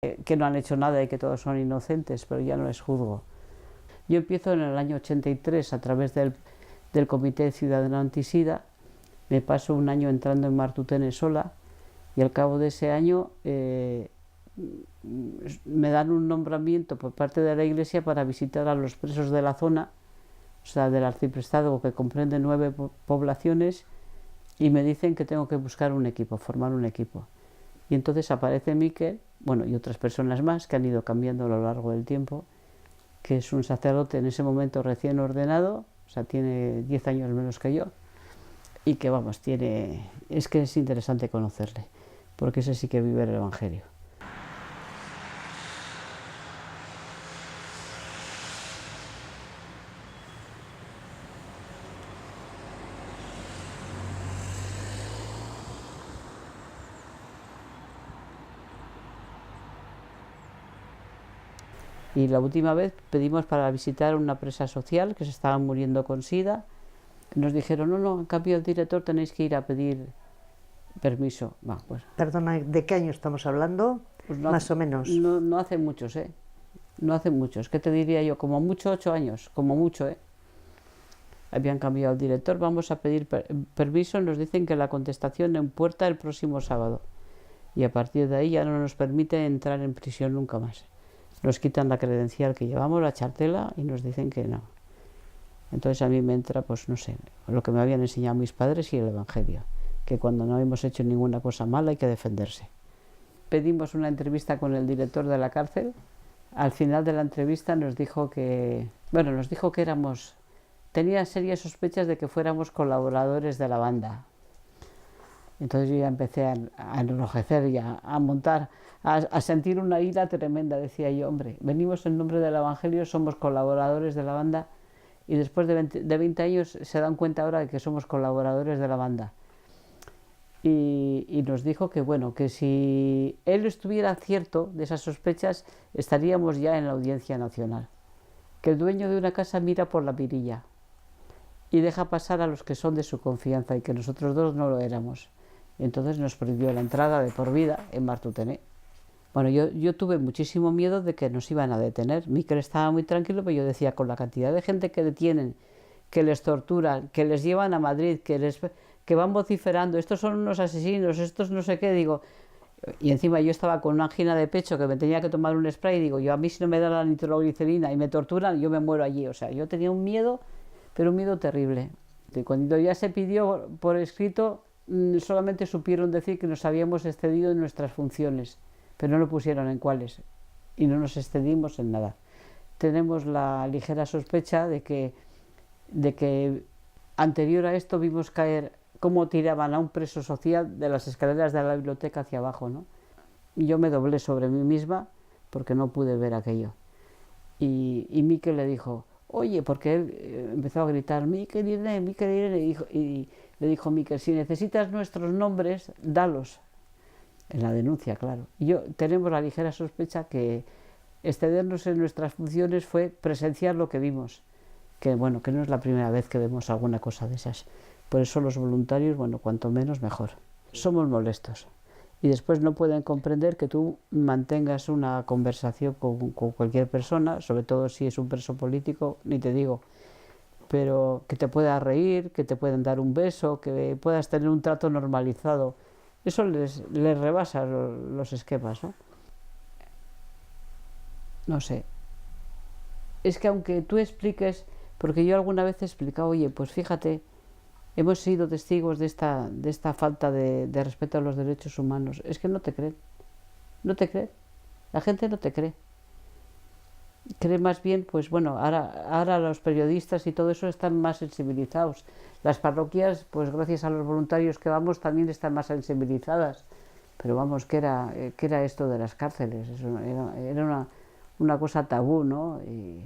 que no han hecho nada y que todos son inocentes, pero ya no les juzgo. Yo empiezo en el año 83 a través del Comité Ciudadano Antisida, me paso un año entrando en Martutene sola y al cabo de ese año me dan un nombramiento por parte de la Iglesia para visitar a los presos de la zona, o sea, del arciprestazgo, que comprende 9 poblaciones, y me dicen que tengo que buscar un equipo, formar un equipo. Y entonces aparece Miquel, bueno, y otras personas más que han ido cambiando a lo largo del tiempo, que es un sacerdote en ese momento recién ordenado, o sea, tiene 10 años menos que yo, y que vamos, es que es interesante conocerle, porque ese sí que vive el Evangelio. Y la última vez pedimos para visitar una presa social que se estaba muriendo con SIDA. Nos dijeron, no, en cambio el director tenéis que ir a pedir permiso. Bueno, pues, Perdona, ¿de qué año estamos hablando? pues Más o menos. No hace muchos, ¿eh? No hace muchos. ¿Qué te diría yo? Como mucho 8 años, como mucho, ¿eh? Habían cambiado el director, vamos a pedir permiso, nos dicen que la contestación en puerta el próximo sábado. Y a partir de ahí ya no nos permite entrar en prisión nunca más. Nos quitan la credencial que llevamos, la chartela, y nos dicen que no. Entonces a mí me entra, pues no sé, lo que me habían enseñado mis padres y el Evangelio, que cuando no hemos hecho ninguna cosa mala hay que defenderse. Pedimos una entrevista con el director de la cárcel. Al final de la entrevista nos dijo que tenía serias sospechas de que fuéramos colaboradores de la banda. Entonces yo ya empecé a enrojecer y a montar, a sentir una ira tremenda. Decía yo, hombre, venimos en nombre del Evangelio, somos colaboradores de la banda, y después de 20 años se dan cuenta ahora de que somos colaboradores de la banda. Y nos dijo que bueno, que si él estuviera cierto de esas sospechas, estaríamos ya en la Audiencia Nacional. Que el dueño de una casa mira por la mirilla y deja pasar a los que son de su confianza, y que nosotros dos no lo éramos. Entonces nos prohibió la entrada de por vida en Martutene. Bueno, yo tuve muchísimo miedo de que nos iban a detener. Miquel estaba muy tranquilo, pero yo decía, con la cantidad de gente que detienen, que les torturan, que les llevan a Madrid, que van vociferando, estos son unos asesinos, estos no sé qué, digo. Y encima yo estaba con una angina de pecho que me tenía que tomar un spray, y digo, yo a mí si no me da la nitroglicerina y me torturan, yo me muero allí. O sea, yo tenía un miedo, pero un miedo terrible. Y cuando ya se pidió por escrito, solamente supieron decir que nos habíamos excedido en nuestras funciones, pero no lo pusieron en cuáles, y no nos excedimos en nada. Tenemos la ligera sospecha de que anterior a esto vimos caer cómo tiraban a un preso social de las escaleras de la biblioteca hacia abajo, ¿no? Y yo me doblé sobre mí misma porque no pude ver aquello. Y Miquel le dijo, oye, porque él empezó a gritar, Miquel Irene, y le dijo Miquel, si necesitas nuestros nombres, dalos. En la denuncia, claro. Y tenemos la ligera sospecha que excedernos en nuestras funciones fue presenciar lo que vimos, que bueno, que no es la primera vez que vemos alguna cosa de esas. Por eso los voluntarios, bueno, cuanto menos mejor. Somos molestos. Y después no pueden comprender que tú mantengas una conversación con cualquier persona, sobre todo si es un preso político, ni te digo, pero que te puedas reír, que te puedan dar un beso, que puedas tener un trato normalizado. Eso les rebasa los esquemas, ¿no? No sé. Es que aunque tú expliques, porque yo alguna vez he explicado, oye, pues fíjate, hemos sido testigos de esta falta de respeto a los derechos humanos. Es que no te creen. No te creen. La gente no te cree. Cree más bien, pues bueno, ahora los periodistas y todo eso están más sensibilizados. Las parroquias, pues gracias a los voluntarios que vamos, también están más sensibilizadas. Pero vamos, ¿qué era esto de las cárceles? Eso era una cosa tabú, ¿no? Y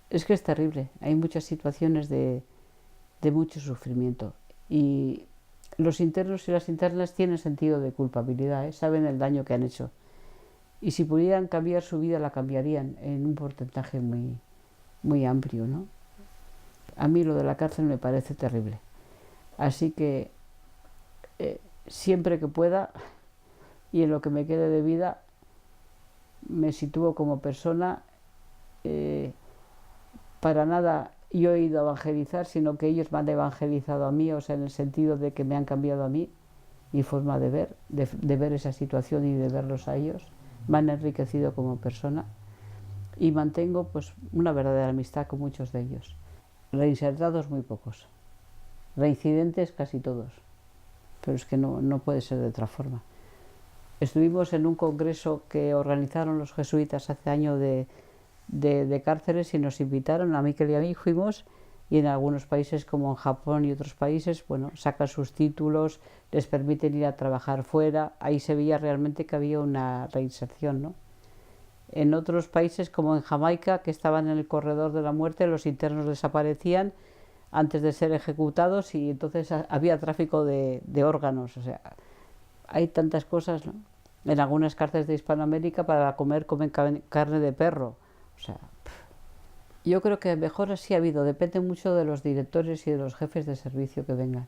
es que es terrible. Hay muchas situaciones de mucho sufrimiento. Y los internos y las internas tienen sentido de culpabilidad, ¿eh? Saben el daño que han hecho. Y si pudieran cambiar su vida, la cambiarían en un porcentaje muy, muy amplio, ¿no? A mí lo de la cárcel me parece terrible. Así que siempre que pueda, y en lo que me quede de vida, me sitúo como persona. Para nada yo he ido a evangelizar, sino que ellos me han evangelizado a mí, o sea, en el sentido de que me han cambiado a mí mi forma de ver, de ver esa situación y de verlos a ellos. Me han enriquecido como persona y mantengo pues una verdadera amistad con muchos de ellos. Reinsertados muy pocos, reincidentes casi todos, pero es que no puede ser de otra forma. Estuvimos en un congreso que organizaron los jesuitas hace años de cárceles y nos invitaron, a Miquel y a mí fuimos, y en algunos países como en Japón y otros países, bueno, sacan sus títulos, les permiten ir a trabajar fuera, ahí se veía realmente que había una reinserción, ¿no? En otros países como en Jamaica, que estaban en el corredor de la muerte, los internos desaparecían antes de ser ejecutados y entonces había tráfico de órganos, o sea, hay tantas cosas, ¿no? En algunas cárceles de Hispanoamérica para comer comen carne de perro, o sea, yo creo que mejoras sí ha habido, depende mucho de los directores y de los jefes de servicio que vengan.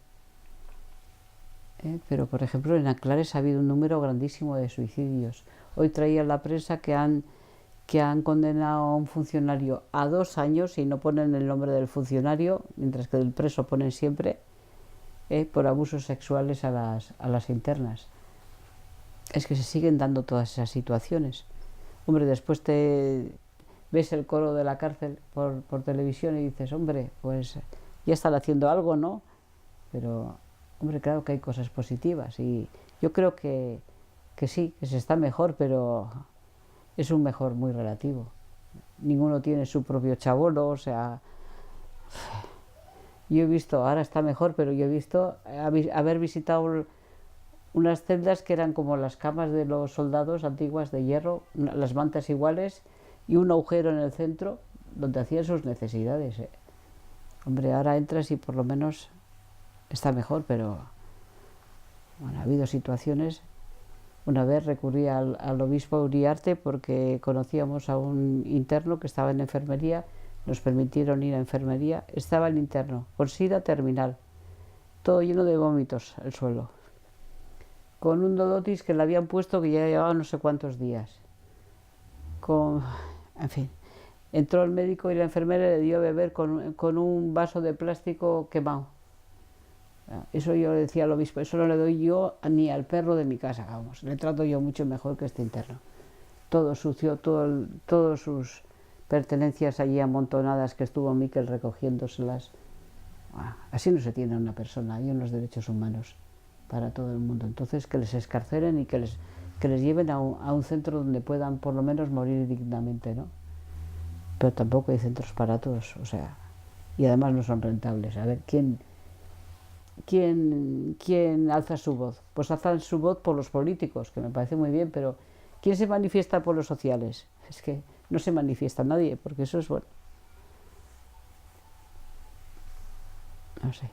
Pero, por ejemplo, en Anclares ha habido un número grandísimo de suicidios. Hoy traía la prensa que han condenado a un funcionario a 2 años y no ponen el nombre del funcionario, mientras que del preso ponen siempre, por abusos sexuales a las internas. Es que se siguen dando todas esas situaciones. Hombre, después te ves el coro de la cárcel por televisión y dices, hombre, pues ya están haciendo algo, ¿no? Pero, hombre, claro que hay cosas positivas y yo creo que sí, que se está mejor, pero es un mejor muy relativo. Ninguno tiene su propio chabolo, o sea, yo he visto, ahora está mejor, pero yo he visto haber visitado unas celdas que eran como las camas de los soldados antiguas de hierro, las mantas iguales y un agujero en el centro donde hacían sus necesidades. Hombre, ahora entras y por lo menos está mejor, pero bueno, ha habido situaciones. Una vez recurrí al obispo Uriarte porque conocíamos a un interno que estaba en enfermería, nos permitieron ir a enfermería, estaba el interno con sida terminal, todo lleno de vómitos el suelo, con un dodotis que le habían puesto que ya llevaba no sé cuántos días. En fin, entró el médico y la enfermera le dio a beber con un vaso de plástico quemado. Eso yo le decía al obispo, eso no le doy yo ni al perro de mi casa, vamos, le trato yo mucho mejor que este interno. Todo sucio, todas sus pertenencias allí amontonadas que estuvo Miquel recogiéndoselas. Así no se tiene a una persona, hay unos derechos humanos para todo el mundo. Entonces que les escarcelen y que les lleven a un centro donde puedan por lo menos morir dignamente, ¿no? Pero tampoco hay centros para todos, o sea, y además no son rentables. A ver, ¿quién alza su voz? Pues alzan su voz por los políticos, que me parece muy bien, pero ¿quién se manifiesta por los sociales? Es que no se manifiesta nadie, porque eso es bueno. No sé.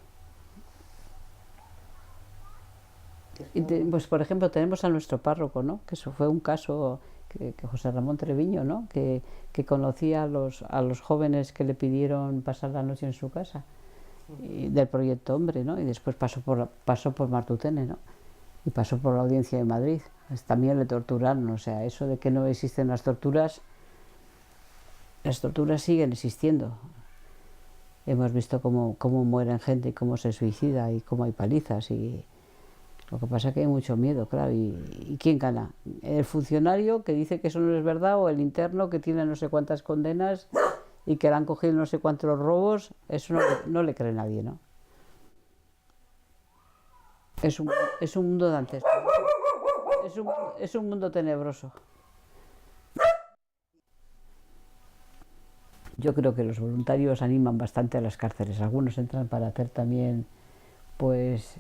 Pues por ejemplo tenemos a nuestro párroco, ¿no? Que eso fue un caso que José Ramón Treviño, ¿no? Que conocía a los jóvenes que le pidieron pasar la noche en su casa, del proyecto Hombre, ¿no? Y después pasó por Martutene, ¿no? Y pasó por la Audiencia de Madrid. Pues también le torturaron, o sea, eso de que no existen las torturas siguen existiendo. Hemos visto cómo mueren gente y cómo se suicida y cómo hay palizas y lo que pasa es que hay mucho miedo, claro. ¿Y quién gana? ¿El funcionario que dice que eso no es verdad o el interno que tiene no sé cuántas condenas y que le han cogido no sé cuántos robos? Eso no le cree nadie, ¿no? Es un mundo dantesco. Es un mundo tenebroso. Yo creo que los voluntarios animan bastante a las cárceles. Algunos entran para hacer también pues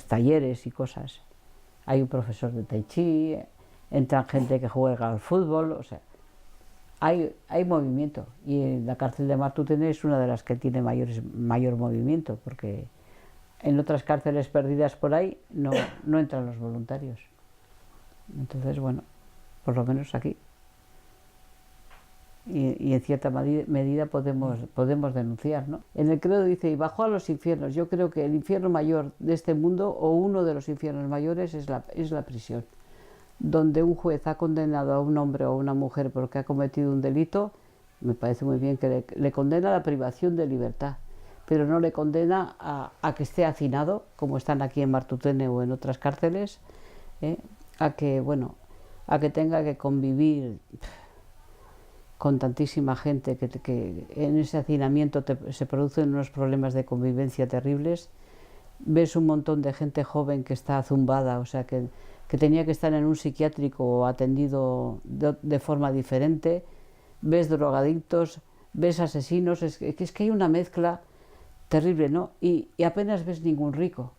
talleres y cosas. Hay un profesor de tai chi, entran gente que juega al fútbol, o sea, hay movimiento. Y la cárcel de Martutene es una de las que tiene mayor movimiento, porque en otras cárceles perdidas por ahí no entran los voluntarios. Entonces, bueno, por lo menos aquí. Y en cierta medida podemos denunciar, ¿no? En el credo dice, y bajó a los infiernos. Yo creo que el infierno mayor de este mundo, o uno de los infiernos mayores, es la prisión. donde un juez ha condenado a un hombre o a una mujer porque ha cometido un delito, me parece muy bien que le condena a la privación de libertad, pero no le condena a que esté hacinado, como están aquí en Martutene o en otras cárceles, a que, bueno, a que tenga que convivir con tantísima gente, que en ese hacinamiento se producen unos problemas de convivencia terribles. Ves un montón de gente joven que está zumbada, o sea, que tenía que estar en un psiquiátrico atendido de forma diferente. Ves drogadictos, ves asesinos, es que hay una mezcla terrible, ¿no? Y apenas ves ningún rico.